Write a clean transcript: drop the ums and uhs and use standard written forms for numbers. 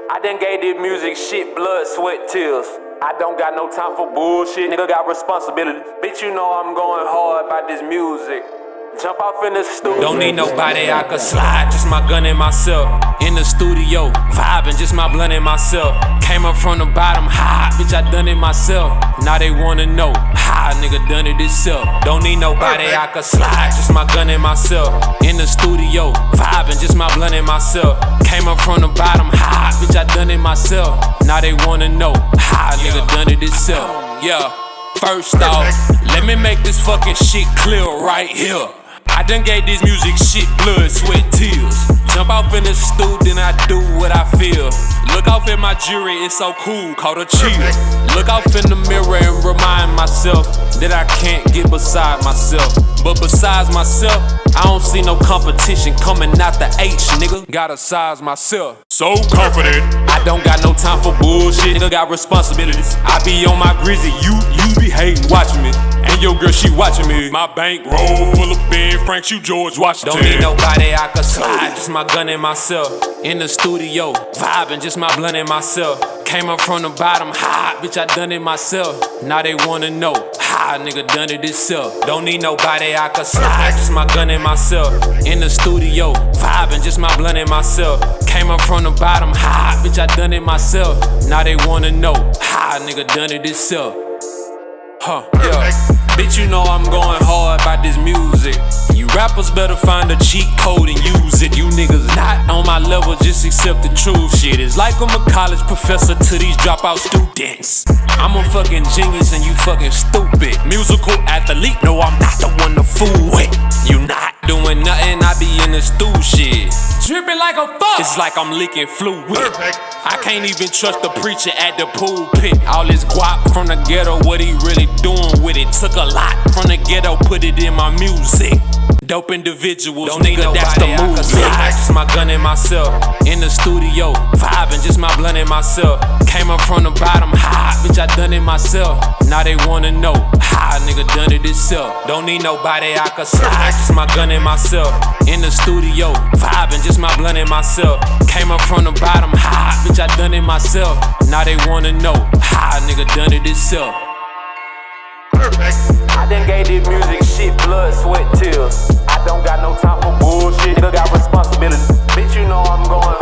I done gave this music shit, blood, sweat, tears. I don't got no time for bullshit, nigga got responsibility. Bitch, you know I'm going hard by this music. Jump off in the studio. Don't need nobody, I could slide, just my gun and myself. In the studio, vibing, just my blunt and myself. Came up from the bottom, high, bitch, I done it myself. Now they wanna know, how nigga done it itself. Don't need nobody, I could slide, just my gun and myself. In the studio, vibing, just my blunt and myself. Came up from the bottom, high, bitch, I done it myself. Now they wanna know, how nigga done it itself. Yeah, first off, let me make this fucking shit clear right here. I done gave this music shit, blood, sweat, tears. Jump off in the stool, then I do what I feel. Look off at my jury, it's so cool, called a chill. Look off in the mirror and remind myself that I can't get beside myself. But besides myself, I don't see no competition coming out the H, nigga. Gotta size myself. So confident. I don't got no time for bullshit, nigga got responsibilities. I be on my grizzy, you be hating, watching me. And your girl, she watching me. My bank roll full of Ben Franks, you George Washington. Don't need nobody, I could slide, just my gun and myself. In the studio, vibing, just my blunt and myself. Came up from the bottom, high, bitch, I done it myself. Now they wanna know, how nigga done it itself. Don't need nobody, I could slide, just my gun and myself. In the studio, vibing, just my blunt and myself. Came up from the bottom, high, bitch, I done it myself. Now they wanna know, how nigga done it itself. Yeah. Bitch, you know I'm going hard by this music. You rappers better find a cheat code and use it. You niggas not on my level, just accept the truth. Shit, it's like I'm a college professor to these dropout students. I'm a fucking genius and you fucking stupid. Musical athlete, no, I'm not the one to fool with. You not doing nothing, I be in the stew shit. Dripping like a fuck, it's like I'm leaking fluid. I can't even trust the preacher at the pulpit. All this guap from the ghetto, what he really doing with it? Took a lot from the ghetto, put it in my music. Dope individuals, don't nigga, that's the move. Just my gun and myself. In the studio, vibing, just my blunt and myself. Came up from the bottom, high, bitch, I done it myself. Now they wanna know, how nigga done it itself. Don't need nobody, I could slide, just my gun and myself. In the studio, vibing, just my blunt and myself. Came up from the bottom, high, bitch, I done it myself. Now they wanna know, how nigga done it itself. I done gave this music shit, blood, sweat, tears. I don't got no time for bullshit, nigga got responsibility. Bitch, you know I'm going